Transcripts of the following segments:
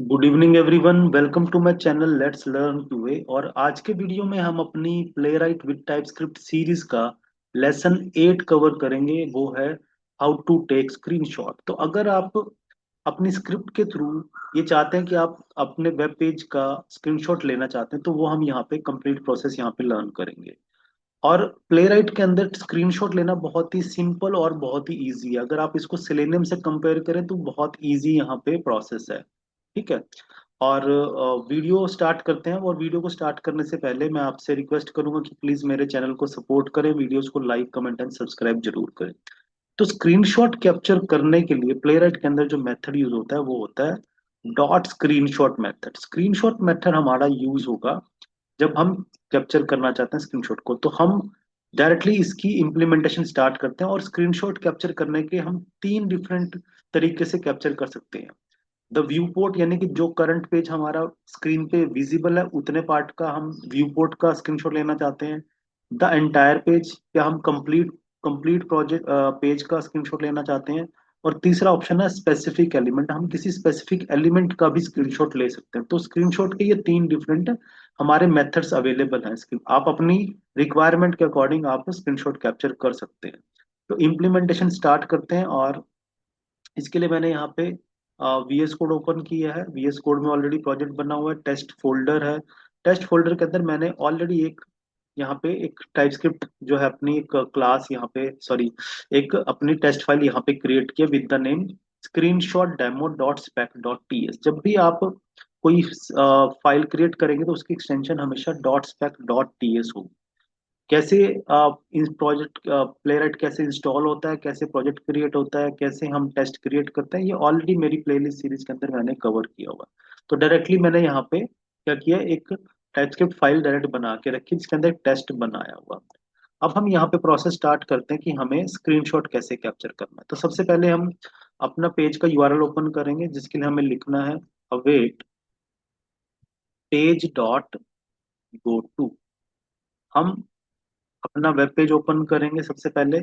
Good evening everyone, welcome to my channel let's learn QA. और आज के video में हम अपनी Playwright with TypeScript series का लेसन 8 कवर करेंगे। वो है हाउ टू टेक स्क्रीनशॉट। तो अगर आप अपनी स्क्रिप्ट के थ्रू ये चाहते हैं कि आप अपने वेब पेज का स्क्रीनशॉट लेना चाहते हैं, तो वो हम यहाँ पे कंप्लीट प्रोसेस यहाँ पे लर्न करेंगे। और प्ले राइट के अंदर स्क्रीनशॉट लेना बहुत ही सिंपल और बहुत ही इजी है। अगर आप इसको सेलेनियम से कंपेयर करें तो बहुत इजी यहाँ पे प्रोसेस है। ठीक है। और वीडियो स्टार्ट करते हैं। और वीडियो को स्टार्ट करने से पहले मैं आपसे रिक्वेस्ट करूंगा कि प्लीज मेरे चैनल को सपोर्ट करें, वीडियोस को लाइक कमेंट एंड सब्सक्राइब जरूर करें। तो स्क्रीनशॉट कैप्चर करने के लिए प्लेराइट के अंदर जो मेथड यूज होता है वो होता है dot screenshot method. Screenshot method हमारा यूज होगा जब हम कैप्चर करना चाहते हैं स्क्रीनशॉट को। तो हम डायरेक्टली इसकी इम्प्लीमेंटेशन स्टार्ट करते हैं। और स्क्रीनशॉट कैप्चर करने के हम तीन डिफरेंट तरीके से कैप्चर कर सकते हैं। द व्यू पोर्ट, यानी कि जो करंट पेज हमारा स्क्रीन पे विजिबल है उतने पार्ट का हम व्यू पोर्ट का स्क्रीनशॉट लेना चाहते हैं। द एंटायर पेज, या हम कंप्लीट कंप्लीट प्रोजेक्ट पेज का स्क्रीनशॉट लेना चाहते हैं। और तीसरा ऑप्शन है स्पेसिफिक एलिमेंट, हम किसी स्पेसिफिक एलिमेंट का भी स्क्रीनशॉट ले सकते हैं। तो स्क्रीनशॉट के ये तीन डिफरेंट हमारे मेथड्स अवेलेबल हैं। आप अपनी रिक्वायरमेंट के अकॉर्डिंग आप स्क्रीनशॉट कैप्चर कर सकते हैं। तो इम्प्लीमेंटेशन स्टार्ट करते हैं। और इसके लिए मैंने यहाँ पे VS कोड ओपन किया है। VS कोड में ऑलरेडी प्रोजेक्ट बना हुआ है, टेस्ट फोल्डर है। टेस्ट फोल्डर के अंदर मैंने ऑलरेडी एक यहाँ पे एक टाइपस्क्रिप्ट जो है अपनी एक क्लास यहाँ पे, सॉरी, एक अपनी टेस्ट फाइल यहाँ पे क्रिएट किया with the name screenshot demo dot spec dot T S. जब भी आप कोई फाइल क्रिएट करेंगे तो उसकी एक्सटेंशन हमेशा dot spec dot T S होगी। कैसे इस प्रोजेक्ट प्लेराइट कैसे इंस्टॉल होता है, कैसे प्रोजेक्ट क्रिएट होता है, कैसे हम टेस्ट क्रिएट करते हैं, ये ऑलरेडी मेरी प्लेलिस्ट सीरीज के अंदर मैंने कवर किया हुआ है। तो डायरेक्टली मैंने यहाँ पे क्या किया, एक टाइपस्क्रिप्ट फाइल डायरेक्ट बना के रखी जिसके अंदर टेस्ट बनाया हुआ। अब हम यहाँ पे प्रोसेस स्टार्ट करते हैं कि हमें स्क्रीनशॉट कैसे कैप्चर करना है। तो सबसे पहले हम अपना पेज का यूआरएल ओपन करेंगे, जिसके लिए हमें लिखना है await page dot go to. हम अपना वेब पेज ओपन करेंगे सबसे पहले,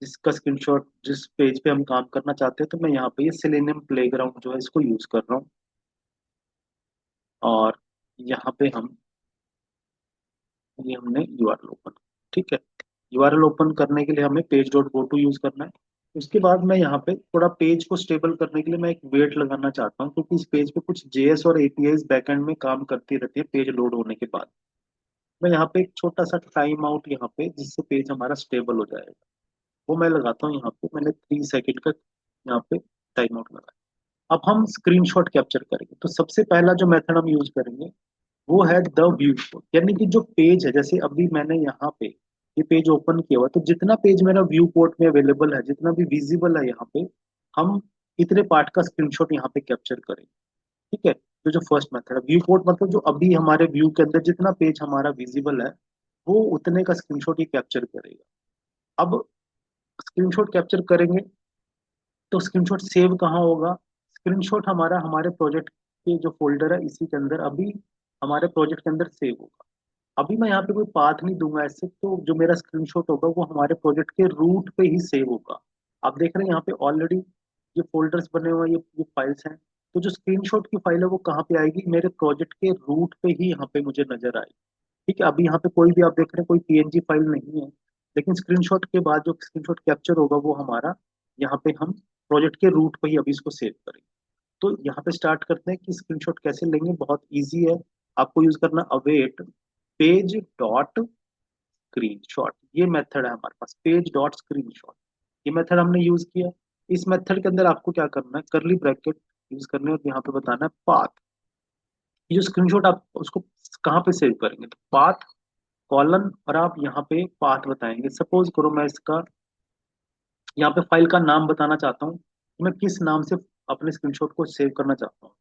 जिसका स्क्रीनशॉट जिस पेज पे हम काम करना चाहते हैं। तो मैं यहाँ पे ये सिलेनियम प्लेग्राउंड जो है इसको यूज कर रहा हूँ। और यहाँ पे हम ये हमने यूआरएल ओपन, ठीक है। यूआरएल ओपन करने के लिए हमें page dot go to use करना है। उसके बाद मैं यहाँ पे थोड़ा पेज को स्टेबल करने के लिए मैं एक वेट लगाना चाहता हूँ, क्योंकि इस पेज पे कुछ जेएस और एपीआई बैकएंड में काम करती रहती है पेज लोड होने के बाद। मैं यहाँ पे एक छोटा सा टाइम आउट यहाँ पे, जिससे पेज हमारा स्टेबल हो जाएगा, वो मैं लगाता हूँ। यहाँ पे मैंने 3 सेकेंड का यहाँ पे टाइम आउट लगाया। अब हम स्क्रीनशॉट कैप्चर करेंगे। तो सबसे पहला जो मेथड हम यूज करेंगे वो है द व्यू पोर्ट, यानी कि जो पेज है, जैसे अभी मैंने यहाँ पे ये पेज ओपन किया हुआ, तो जितना पेज मेरा व्यू पोर्ट में अवेलेबल है, जितना भी विजिबल है यहाँ पे, हम इतने पार्ट का स्क्रीनशॉट यहाँ पे कैप्चर करेंगे। ठीक है। तो जो फर्स्ट मेथड है व्यू पोर्ट, मतलब जो अभी हमारे व्यू के अंदर जितना पेज हमारा विजिबल है वो उतने का स्क्रीनशॉट ये कैप्चर करेगा। अब स्क्रीनशॉट कैप्चर करेंगे तो स्क्रीनशॉट सेव कहाँ होगा? स्क्रीनशॉट हमारा हमारे प्रोजेक्ट के जो फोल्डर है इसी के अंदर अभी हमारे प्रोजेक्ट के अंदर सेव होगा। अभी मैं यहाँ पे कोई पाथ नहीं दूंगा ऐसे, तो जो मेरा स्क्रीनशॉट होगा वो हमारे प्रोजेक्ट के रूट पे ही सेव होगा। आप देख रहे हैं यहाँ पे ऑलरेडी ये फोल्डर्स बने हुए हैं, ये फाइल्स हैं। तो जो स्क्रीनशॉट की फाइल है वो कहाँ पे आएगी? मेरे प्रोजेक्ट के रूट पे ही यहाँ पे मुझे नजर आएगी। ठीक है। अभी यहाँ पे कोई भी आप देख रहे हैं कोई पीएनजी फाइल नहीं है, लेकिन स्क्रीनशॉट के बाद जो स्क्रीनशॉट कैप्चर होगा वो हमारा यहाँ पे हम प्रोजेक्ट के रूट पे ही अभी इसको सेव करेंगे। तो यहाँ पे स्टार्ट करते हैं कि स्क्रीनशॉट कैसे लेंगे। बहुत इजी है। आपको यूज करना अवेट पेज डॉट स्क्रीनशॉट। ये मेथड है हमारे पास, पेज डॉट स्क्रीनशॉट। ये मेथड हमने यूज किया। इस मेथड के अंदर आपको क्या करना है, करली ब्रैकेट यूज करने और यहाँ पे बताना है पाथ। ये जो स्क्रीनशॉट आप उसको कहाँ पे सेव करेंगे, तो पाथ कॉलन, और आप यहाँ पे पाथ बताएंगे। सपोज करो मैं इसका यहाँ पे फाइल का नाम बताना चाहता हूँ, तो मैं किस नाम से अपने स्क्रीनशॉट को सेव करना चाहता हूँ।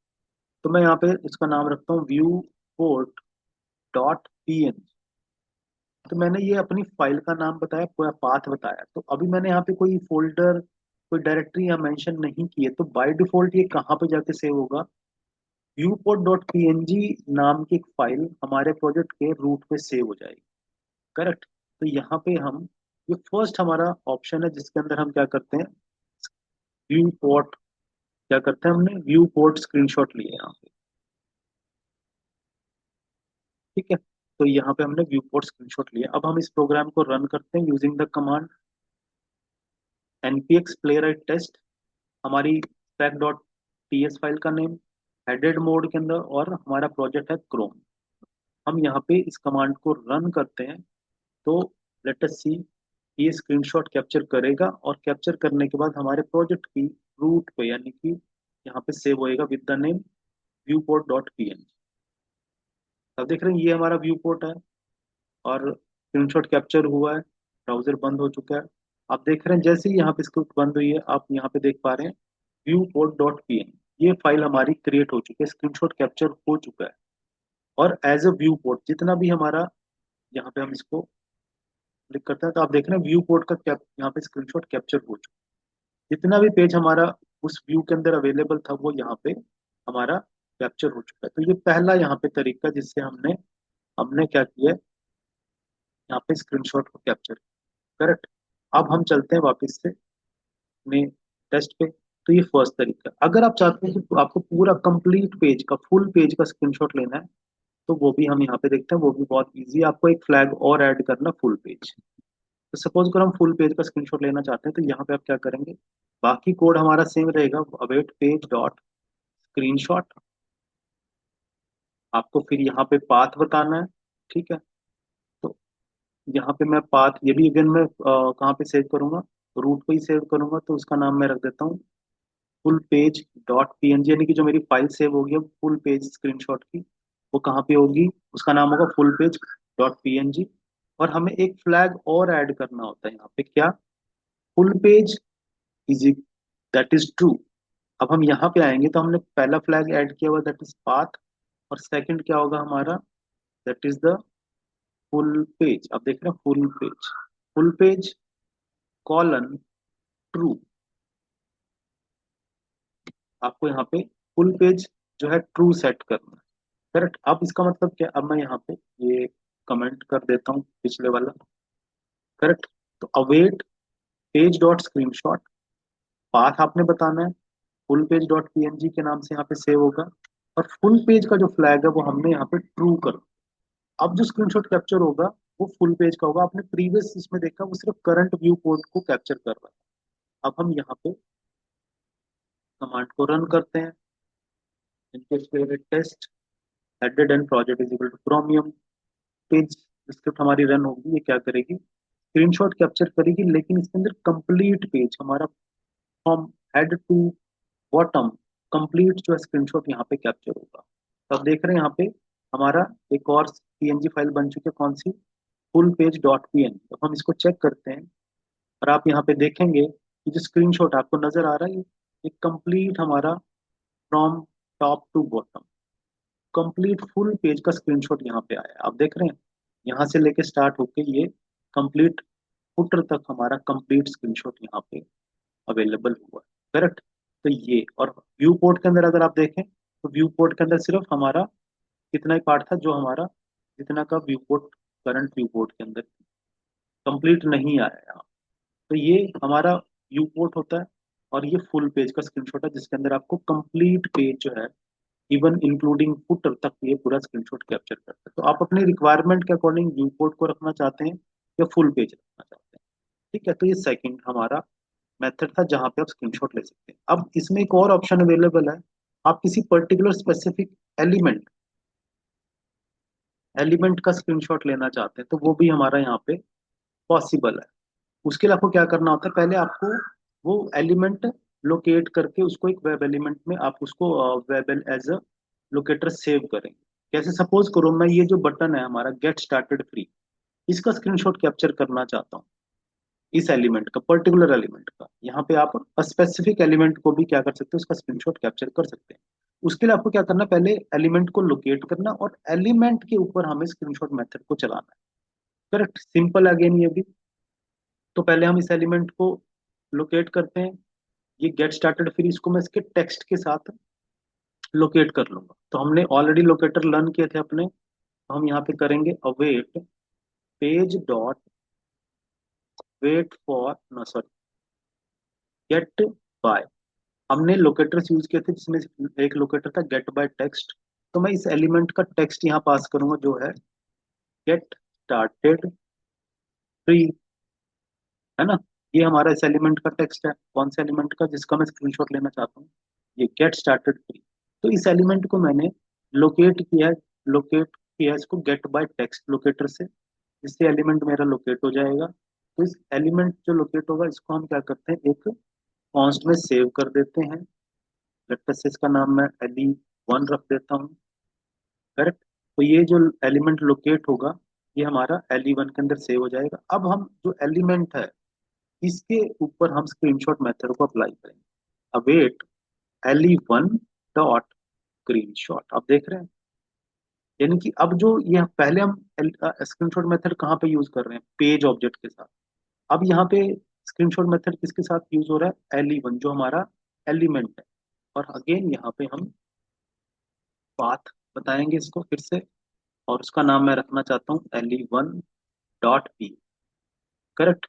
तो मैं यहाँ पे इसका नाम रखता हूँ व्यू पोर्ट डॉट png। तो मैंने ये अपनी फाइल का नाम बताया, पूरा पाथ बताया। तो अभी मैंने यहाँ पे कोई फोल्डर कोई डायरेक्टरी या मेंशन नहीं की है, तो बाय डिफॉल्ट ये कहाँ पे जाके सेव होगा? viewport डॉट png नाम की एक फाइल हमारे प्रोजेक्ट के रूट पे सेव हो जाएगी। करेक्ट। तो यहाँ पे हम, ये फर्स्ट हमारा ऑप्शन है जिसके अंदर हम क्या करते हैं, व्यू पोर्ट क्या करते हैं, हमने व्यू पोर्ट स्क्रीनशॉट लिए यहाँ पे। ठीक है, तो यहाँ पे हमने व्यू पोर्ट स्क्रीनशॉट लिया। अब हम इस प्रोग्राम को रन करते हैं using the command npx playwright test, हमारी spec डॉट ts फाइल का नेम, हेडेड मोड के अंदर, और हमारा प्रोजेक्ट है क्रोम। हम यहाँ पे इस कमांड को रन करते हैं, तो लेट अस सी, ये स्क्रीनशॉट कैप्चर करेगा, और कैप्चर करने के बाद हमारे प्रोजेक्ट की रूट पे, यानी कि यहाँ पे सेव होएगा with the name viewport dot png। अब देख रहे हैं ये हमारा व्यू पोर्ट है, और स्क्रीनशॉट कैप्चर हुआ है, ब्राउजर बंद हो चुका है। आप देख रहे हैं जैसे ही यहाँ पे स्क्रिप्ट बंद हुई है, आप यहाँ पे देख पा रहे हैं व्यू पोर्ट डॉट png, ये फाइल हमारी क्रिएट हो चुकी है, स्क्रीनशॉट कैप्चर हो चुका है। और एज अ व्यू पोर्ट जितना भी हमारा, यहाँ पे हम इसको क्लिक करते हैं, तो आप देख रहे हैं व्यू पोर्ट का कैप यहाँ पे स्क्रीनशॉट कैप्चर हो चुका है। जितना भी पेज हमारा उस व्यू के अंदर अवेलेबल था, वो यहाँ पे हमारा कैप्चर हो चुका है। तो ये पहला यहाँ पे तरीका जिससे हमने हमने क्या किया है, यहाँ पे स्क्रीनशॉट को कैप्चर। करेक्ट। अब हम चलते हैं वापस से अपने टेस्ट पे। तो ये फर्स्ट तरीका। अगर आप चाहते हैं कि आपको पूरा कंप्लीट पेज का, फुल पेज का स्क्रीनशॉट लेना है, तो वो भी हम यहाँ पे देखते हैं, वो भी बहुत इजी है। आपको एक फ्लैग और ऐड करना, फुल पेज। तो सपोज अगर हम फुल पेज का स्क्रीनशॉट लेना चाहते हैं, तो यहाँ पे आप क्या करेंगे, बाकी कोड हमारा सेम रहेगा, अवेट पेज डॉट स्क्रीनशॉट। आपको फिर यहाँ पे पाथ बताना है। ठीक है, तो यहाँ पे मैं पाथ, ये भी अगेन मैं कहाँ पे सेव करूंगा, रूट पे ही सेव करूंगा, तो उसका नाम मैं रख देता हूँ फुल पेज डॉट png, यानी कि जो मेरी फाइल सेव होगी अब फुल पेज स्क्रीनशॉट की, वो कहाँ पे होगी, उसका नाम होगा फुल पेज डॉट png। और हमें एक फ्लैग और ऐड करना होता है यहाँ पे, क्या, full page is, that is true. अब हम यहाँ पे आएंगे, तो हमने पहला फ्लैग ऐड किया हुआ, दैट इज पाथ, और सेकंड क्या होगा हमारा, that is the full page. अब देख रहे हैं full page, full page colon true. आपको यहाँ पे फुल पेज जो है ट्रू सेट करना है। करेक्ट। अब इसका मतलब क्या, अब मैं यहाँ पे ये कमेंट कर देता हूँ पिछले वाला। करेक्ट। तो await page dot screenshot, path आपने बताना है, फुल पेज डॉट png के नाम से यहाँ पे सेव होगा, और फुल पेज का जो फ्लैग है वो हमने यहाँ पे ट्रू कर। अब जो स्क्रीनशॉट कैप्चर होगा वो फुल पेज का होगा। आपने प्रीवियस इसमें देखा वो सिर्फ करंट व्यू पोर्ट को कैप्चर कर रहा है। अब हम यहाँ पे कमांड को रन करते हैं, इनके test headed and project is equal to chromium page. Script हमारी रन होगी, ये क्या करेगी, स्क्रीनशॉट कैप्चर करेगी, लेकिन इसके अंदर कंप्लीट पेज हमारा, from head to bottom, complete जो है स्क्रीनशॉट यहाँ पे कैप्चर होगा। तो आप देख रहे हैं यहाँ पे हमारा एक और png फाइल बन चुकी है, कौन सी, फुल पेज डॉट png। तो हम इसको चेक करते हैं, और आप यहाँ पे देखेंगे कि जो स्क्रीनशॉट आपको नजर आ रहा है, ये कंप्लीट हमारा from top to bottom, complete full page का स्क्रीनशॉट यहाँ पे आया है। आप देख रहे हैं यहाँ से लेके स्टार्ट होके ये कंप्लीट फुटर तक हमारा कंप्लीट स्क्रीनशॉट यहाँ पे अवेलेबल हुआ है। करेक्ट। तो ये, और व्यू पोर्ट के अंदर अगर आप देखें, तो व्यू पोर्ट के अंदर सिर्फ हमारा कितना ही पार्ट था, जो हमारा जितना का view port, current view port के अंदर कंप्लीट नहीं आया यहाँ। तो ये हमारा व्यू पोर्ट होता है, और ये फुल पेज का स्क्रीनशॉट है, जिसके अंदर आपको कंप्लीट पेज जो है, इवन इंक्लूडिंग फुटर तक, ये पूरा स्क्रीनशॉट कैप्चर करता है। तो आप अपनी रिक्वायरमेंट के अकॉर्डिंग व्यू पोर्ट को रखना चाहते हैं या फुल पेज रखना चाहते हैं। ठीक है, तो ये सेकंड हमारा मेथड था जहां पे आप स्क्रीनशॉट ले सकते हैं। अब इसमें एक और ऑप्शन अवेलेबल है, आप किसी पर्टिकुलर स्पेसिफिक एलिमेंट एलिमेंट का स्क्रीनशॉट लेना चाहते हैं, तो वो भी हमारा यहाँ पे पॉसिबल है। उसके लिए आपको क्या करना होता है, पहले आपको वो एलिमेंट लोकेट करके उसको एक वेब एलिमेंट में आप उसको web as a locator save करेंगे। कैसे, सपोज करो मैं ये जो बटन है हमारा गेट स्टार्टेड फ्री, इसका स्क्रीनशॉट कैप्चर करना चाहता हूँ, इस एलिमेंट का, पर्टिकुलर एलिमेंट का। यहाँ पे आप स्पेसिफिक एलिमेंट को भी क्या कर सकते हो, उसका स्क्रीनशॉट कैप्चर कर सकते हैं। उसके लिए आपको क्या करना है, पहले एलिमेंट को लोकेट करना, और एलिमेंट के ऊपर हमें स्क्रीनशॉट मेथड को चलाना है। करेक्ट, सिंपल अगेन ये भी। तो पहले हम इस एलिमेंट को लोकेट करते हैं, ये गेट स्टार्टेड, फिर इसको मैं इसके टेक्स्ट के साथ लोकेट कर लूंगा। तो हमने ऑलरेडी लोकेटर लर्न किए थे अपने, तो हम यहाँ पे करेंगे await page dot wait for, no sorry, get by. हमने लोकेटर्स यूज किए थे जिसमें एक लोकेटर था गेट बाय टेक्स्ट। तो मैं इस एलिमेंट का टेक्स्ट यहाँ पास करूंगा जो है गेट स्टार्टेड फ्री, है ना। ये हमारा इस एलिमेंट का टेक्स्ट है, कौन से एलिमेंट का, जिसका मैं स्क्रीनशॉट लेना चाहता हूँ, ये गेट स्टार्टेड फ्री। तो इस एलिमेंट को मैंने लोकेट किया है, लोकेट किया है इसको गेट बाय टेक्स्ट लोकेटर से, जिससे एलिमेंट मेरा लोकेट हो जाएगा। तो इस एलिमेंट जो लोकेट होगा इसको हम क्या करते हैं, एक कॉन्स्ट में सेव कर देते हैं। लेट अस से इसका नाम मैं एली 1 रख देता हूँ। करेक्ट। तो ये जो एलिमेंट लोकेट होगा ये हमारा एली 1 के अंदर सेव हो जाएगा। अब हम जो एलिमेंट है इसके ऊपर हम स्क्रीनशॉट मेथड को अप्लाई करेंगे। अवेट एली 1 डॉट स्क्रीनशॉट, आप देख रहे हैं। यानी कि अब जो ये पहले हम स्क्रीनशॉट मेथड कहाँ पे यूज कर रहे हैं, पेज ऑब्जेक्ट के साथ। अब यहाँ पे स्क्रीनशॉट मेथड किसके साथ यूज हो रहा है, एली 1 जो हमारा एलिमेंट है। और अगेन यहाँ पे हम पाथ बताएंगे इसको फिर से, और उसका नाम मैं रखना चाहता हूँ एली 1 डॉट पी। करेक्ट।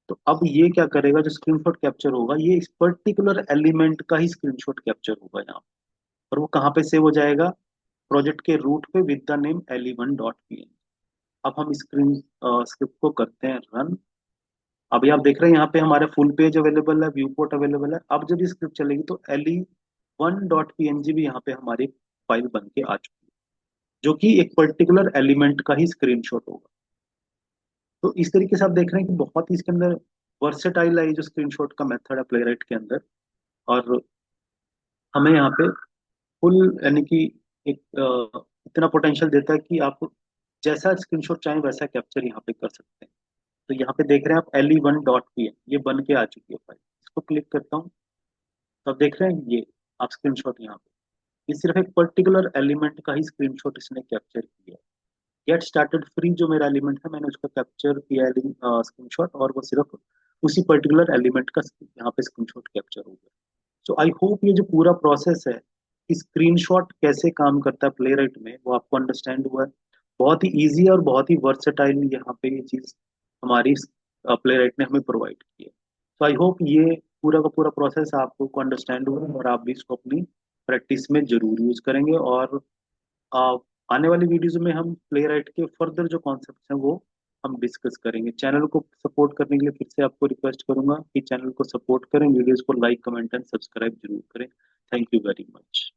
तो अब ये क्या करेगा, जो स्क्रीनशॉट कैप्चर होगा ये इस पर्टिकुलर एलिमेंट का ही स्क्रीनशॉट कैप्चर होगा यहाँ। और वो कहाँ पे सेव हो जाएगा, प्रोजेक्ट के रूट पे विद द नेम एली 1 डॉट पी। अब हम स्क्रीन स्क्रिप्ट को करते हैं रन। अभी आप देख रहे हैं यहाँ पे हमारे फुल पेज अवेलेबल है, व्यू पोर्ट अवेलेबल है। अब जब ये स्क्रिप्ट चलेगी तो एली 1 डॉट पी भी यहाँ पे हमारी फाइल बन के आ चुकी है, जो कि एक पर्टिकुलर एलिमेंट का ही स्क्रीनशॉट होगा। तो इस तरीके से आप देख रहे हैं कि बहुत ही इसके अंदर वर्सेटाइल है ये जो स्क्रीनशॉट का मेथड है प्लेराइट के अंदर। और हमें यहाँ पे फुल यानी कि एक इतना पोटेंशियल देता है कि आप जैसा स्क्रीनशॉट चाहें वैसा कैप्चर यहाँ पे कर सकते हैं। तो यहाँ पे देख रहे हैं आप एली 1 डॉट पी ये बन के आ चुकी है फाइल। इसको क्लिक करता हूँ तो आप देख रहे हैं ये आप स्क्रीनशॉट यहाँ पे, ये सिर्फ एक पर्टिकुलर एलिमेंट का ही स्क्रीनशॉट इसने कैप्चर किया है। गेट स्टार्टेड फ्री जो मेरा एलिमेंट है मैंने उसका कैप्चर किया है स्क्रीनशॉट, और वो सिर्फ उसी पर्टिकुलर एलिमेंट का यहाँ पे स्क्रीनशॉट कैप्चर हो गया। सो आई होप ये जो पूरा प्रोसेस है कि स्क्रीनशॉट कैसे काम करता है प्लेराइट में वो आपको अंडरस्टैंड हुआ है। बहुत ही इजी और बहुत ही वर्सेटाइल यहाँ पे ये चीज हमारी प्लेराइट ने हमें प्रोवाइड की है। सो आई होप ये पूरा का पूरा प्रोसेस आपको को अंडरस्टैंड हुआ और आप भी इसको अपनी प्रैक्टिस में जरूर यूज करेंगे। और आ, आने वाली वीडियोज में हम प्लेराइट के फर्दर जो कॉन्सेप्ट हैं वो हम डिस्कस करेंगे। चैनल को सपोर्ट करने के लिए फिर से आपको रिक्वेस्ट करूंगा कि चैनल को सपोर्ट करें, वीडियोस को लाइक कमेंट एंड सब्सक्राइब जरूर करें। Thank you very much.